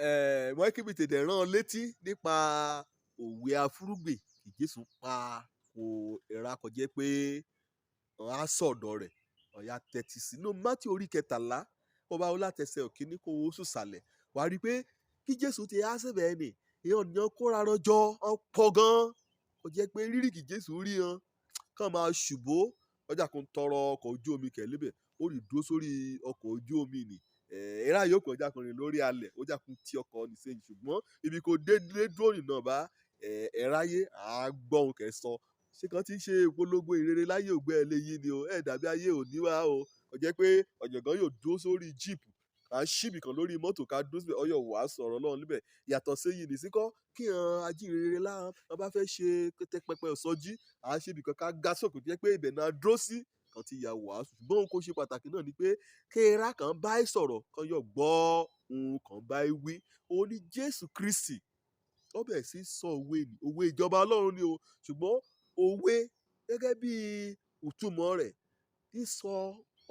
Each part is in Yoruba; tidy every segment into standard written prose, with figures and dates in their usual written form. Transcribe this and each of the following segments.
wọ́n kí mi tètè rán ọ létí nípa òwe afúrúgbìn kí Jésù pa kò ìra kọjá pé á sọ̀dọ̀ rẹ̀ ọ̀yà tẹ́tí sínú Mátì orí 13 ọba olátẹsẹ̀ òkíní kó o sùn sàlẹ̀ wàá rí i pé kí Jésù ti á síbẹ̀ ẹni èèyàn kóra rọjò ọ̀pọ̀ gan-an kò jẹ́ pé rírì kí Jésù rí hàn kàn máa ṣùbó ọjà kan tọrọ ọkọ̀ ojú omi kẹ̀lébẹ̀ ó rí dúró sórí ọkọ̀ ojú omi nì ẹ̀rá yòókù ọjà kan rìn lórí alẹ̀ ọjà kan tí ọkọ̀ ní sẹ́yìn ṣùgbọ́n ibi kò dé dúró nìna bá ẹ̀ráyé àgbọ̀n kẹsàn ṣé kan ti ń ṣe ìpolongo ìrere láyé ògbẹ́ ẹ̀ léyìí ni o dàbí ayé òní wá o kò jẹ́ pé ọ̀jọ̀gbọ́n yóò dúró sórí jíìpù ká ṣíbì kan lórí mọ́tò ká dúró síbẹ̀ ọyọ̀ wàá sọ̀rọ̀ náà níbẹ̀ yàtọ̀ séyìí ní síkọ́ kí hàn ajínrere láwọn wọn bá fẹ́ ṣe pẹpẹ ọ̀sọ́jí àá ṣíbì kan ká gá sókè jẹ́ pé ibẹ̀ náà dúró sí kan ti yà wàásù ṣùgbọ́n ohun kò ṣe pàtàkì náà ni pé kéèrà kan bá ẹ sọ̀rọ̀ kan yọ̀ gbọ́ ohun kan bá ẹ wí òun ni Jésù Kristi ó bẹ̀rẹ̀ sí sọ òwe ìjọba Ọlọ́run ni o ṣùgbọ́n òwe gẹ́gẹ́ bí ìtumọ̀ rẹ̀ ń sọ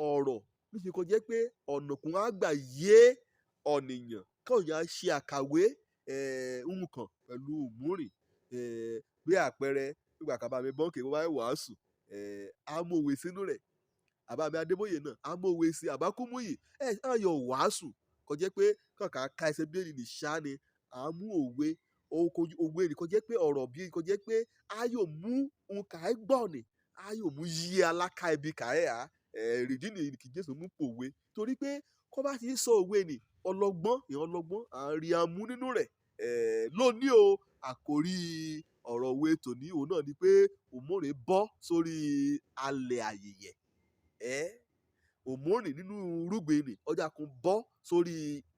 ọ̀rọ̀ níṣẹ́ kó jẹ́ pé ọ̀nà kún á gbà yé ọ̀nìyàn káwọn yà ṣe àkàwé nǹkan pẹ̀lú òmùrìn bí àpẹẹrẹ nígbà kan bá mi bọ́ǹkì bó bá wàásù amòwe sínú rẹ̀ àbámi Adébóyè náà amòwe sí àbákúmúyì ayọ̀ wàásù kó jẹ́ pé kàkà ká ẹsẹ̀ bíi ní ṣá ni àmú òwe ni kó jẹ́ pé ọ̀rọ̀ bíi kó jẹ́ pé ayọ̀ mú nǹkan ẹ̀ gbọ́ ni ayọ̀ mú yí aláka ibi kàẹ́ à rìdí ni kì Jésù mú pòwe torí pé kó bá ti sọ òwe ni ọlọ́gbọ́n àárín amú nínú rẹ̀ lónìí o àkòrí ọ̀rọ̀ òwe tòní òun náà ni pé òmùrè bọ́ sórí alẹ̀ àyìyẹ òmùrè nínú irúgbìn ni ọjà kan bọ́ sórí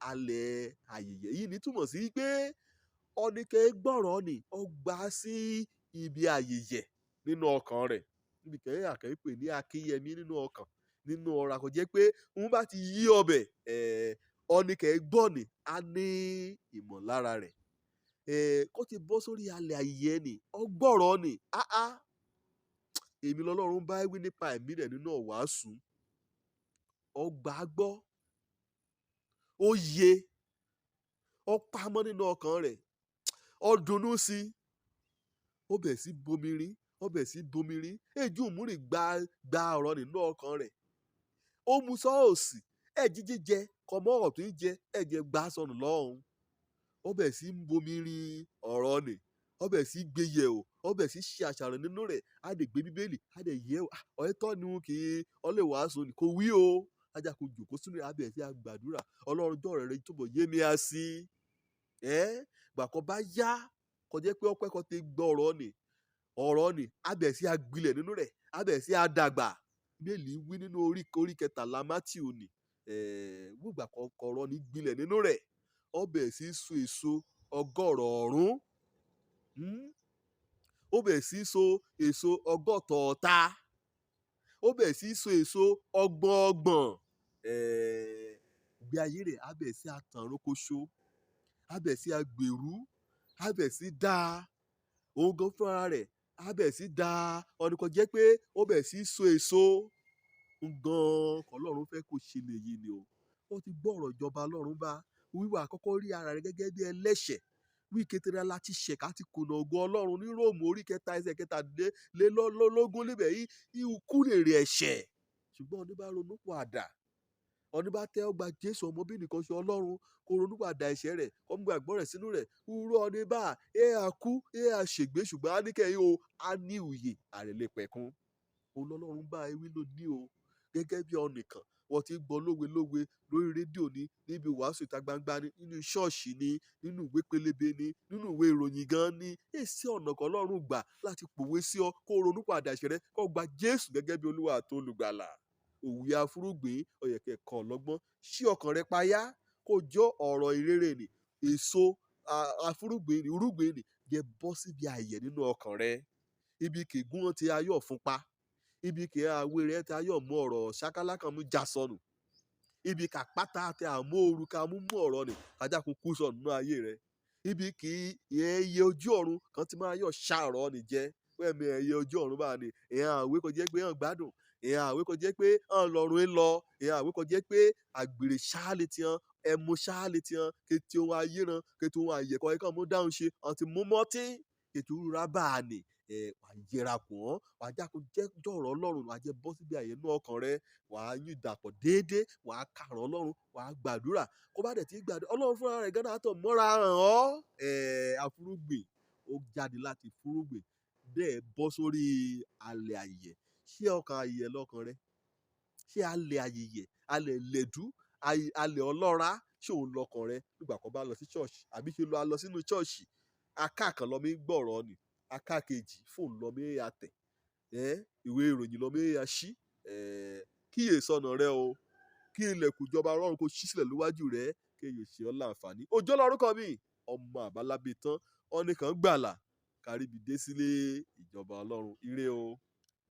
alẹ̀ àyìyẹ yìí ní túmọ̀ sí pé ọ̀nìkẹ́ gbọ́rọ̀ ni ó gbà sí ibi àyìyẹ nínú ọkàn rẹ̀ níbi kẹ́hìn àkẹ́pè ní akínyẹmí nínú ọkàn nínú ọ̀rọ̀ kò jẹ́ pé òun bá ti yí ọbẹ̀ ọ̀nìkẹ́ gbọ́ ni á ní ìmọ̀lára rẹ̀ kó ti bọ́ sórí alẹ̀ àyìyẹ ni ọgbọ́rọ̀ ni èmi lọ́lọ́run bá wí nípa ẹ̀mí rẹ̀ nínú ọ̀wàásù ọgbà gbọ́ ó yé ó pamọ́ nínú ọkàn rẹ̀ ó dunnú sí ó bẹ̀ sí bomirin èjú òmùrì gba ọ̀rọ̀ nínú ọkàn rẹ̀ ó mu sọ́ọ̀sì jíjẹ kọmọ́ ọ̀rọ̀ tó ń jẹ ẹ̀jẹ̀ gbà sọnù lọ́hùn ó bẹ̀ sí bomirin ọ̀rọ̀ ni ó bẹ̀ sí gbé yẹ̀ o ó bẹ̀ sí ṣe àṣàrò nínú rẹ̀ á lè gbé bíbélì á lè yẹ ọ̀ẹ́tọ́ ni kì í ọlẹ́ wàásù ni kò wí o ajá kò jòkó sínú rẹ̀ á bẹ̀ sí àgbàdúrà Ọlọ́run jọ̀ọ́ rẹ̀ túbọ̀ yé mi á sí gbàkọ́ bá yá kò jẹ́ pé ọpẹ́ kan ti gbọ́ ọ̀rọ̀ ni á bẹ̀ sí àgbilẹ̀ nínú rẹ̀ á bẹ̀ sí àdàgbà bíbélì wí nínú orí 13 Mátíù ni gbùgbà kọ̀ọ̀rọ̀ ní gbilẹ̀ nínú rẹ̀ ó bẹ̀ sí so èso 100 ó bẹ̀ sí so èso 100 ó bẹ̀ sí so èso 30 ìgbé ayé rẹ̀ á bẹ̀ sí àtàn rókóṣó á bẹ̀ sí àgbèrú á bẹ̀ sí dáa òun gan fúnra rẹ̀ á bẹ̀ sí dáa ọ̀nì kan jẹ́ pé ó bẹ̀ sí so èso gan Ọlọ́run fẹ́ kó ṣe lèyí ni o ó ti gbọ́ ọ̀rọ̀ ìjọba Ọlọ́run bá wíwà àkọ́kọ́ rí ara rẹ̀ gẹ́gẹ́ bí ẹlẹ́ṣẹ̀ wí kékeré láti ṣẹ̀ká ti kùnà ògo Ọlọ́run ní Róòmù orí 3 ẹsẹ̀ 17 níbẹ̀ yìí ikú lèrè ẹ̀ṣẹ̀ ṣùgbọ́n ọdún bá ronú pàdà ọdún bá tẹ́ ọgbà Jésù ọmọ bí nìkan ṣe Ọlọ́run kó ronú pàdà ẹ̀ṣẹ̀ rẹ̀ kó mú gbàgbọ́ rẹ̀ sínú rẹ̀ wúrọ̀ ọdún bá àkú àṣègbè ṣùgbọ́n á ní kẹ́yìn o á ní òye àrẹ̀lẹ̀pẹ̀kun Ọlọ́run bá ewì lónìí o gẹ́gẹ́ bí ọ̀nìkan wọ́n ti gbọ́ lówe lórí rédíò ní níbi wàásù ìta gbangba ní nínú ṣọ́ọ̀ṣì ní nínú ìwé pélébé ní nínú ìwé ìròyìn gan ní èsì ọ̀nà kan Ọlọ́run gbà láti pòwe sí ọ kó ronú padà ẹ̀ṣẹ̀ rẹ kó gba Jésù gẹ́gẹ́ bí Olúwa àti Olùgbàlà òwe afúrúgbìn ọ̀yẹ̀kẹ̀ kan ọlọ́gbọ́n ṣí ọkàn rẹ payá kó jọ ọ̀rọ̀ ìrere ni èso afúrúgbìn irúgbìn ni jẹ bọ́ síbi àyè nínú ọkàn rẹ ibi kìgún ti ayọ̀ fúnpa ibi kì í àwé rẹ̀ tí a yọ̀ mú ọ̀rọ̀ ṣákálá kan mú já sọnù ibi kàpátá tẹ àmú ooru ká mú ọ̀rọ̀ ni kájà kó kú sọnù nínú ayé rẹ̀ ibi kì í ẹyẹ ojú ọ̀run kan ti máa yọ̀ ṣá ọ̀rọ̀ ni jẹ́ pẹ̀mí ẹyẹ ojú ọ̀run bá ní èèyàn àwé kò jẹ́ pé hàn gbádùn èèyàn àwé kò jẹ́ pé hàn lọ́rùn ń lọ èèyàn àwé kò jẹ́ pé àgbèrè ṣáálẹ̀ ti hàn ẹmu ṣáá létí hàn kété ohun ayéran kété ohun àyẹ̀kọ́ ẹ̀kan mú dáhùn ṣe ọtí mú mọ́tí kété rúra bá a nì wà á yẹra kù wọ́n wà á jákò jẹ́ jọ̀rọ̀ ọlọ́run wà á jẹ́ bọ́ síbi àyẹ̀nú ọkàn rẹ wà á yín dàpọ̀ déédéé wà á kàrọ̀ ọlọ́run wà á gbàdúrà kó bá dẹ̀ tí gbàdúrà ọlọ́run fúnra rẹ̀ gánà àtọ̀ mọ́ra hàn ọ́ afúrúgbìn ó jáde láti fúrúgbìn bẹ́ẹ̀ bọ́ sórí alẹ̀ àyẹ̀yẹ̀ ṣé ọkàn àyẹ̀yẹ̀ lọ́kàn rẹ ṣé alẹ̀ àyẹ̀yẹ̀ alẹ̀ lẹ̀dú alẹ̀ ọlọ́ra ṣé òun lọ́kàn rẹ nígbà kan bá lọ sí ṣọ́ọ̀ṣì àbí ṣe lọ sínú ṣọ́ọ̀ṣì aká kan lọ mí gbọ̀rọ̀ ni aká kejì fóònù lọ mí àtẹ̀ ìwé ìròyìn lọ mí àṣí kíyè sọnà rẹ o kí ilẹ̀kùn ìjọba ọlọ́run kó ṣí sílẹ̀ níwájú rẹ kí èyí ṣe ọ́ láǹfààní òjò lórúkọ mi ọmọ àbálábí tán ọ́nìkan gbàlà káríbi dé sílé ìjọba ọlọ́run ire o.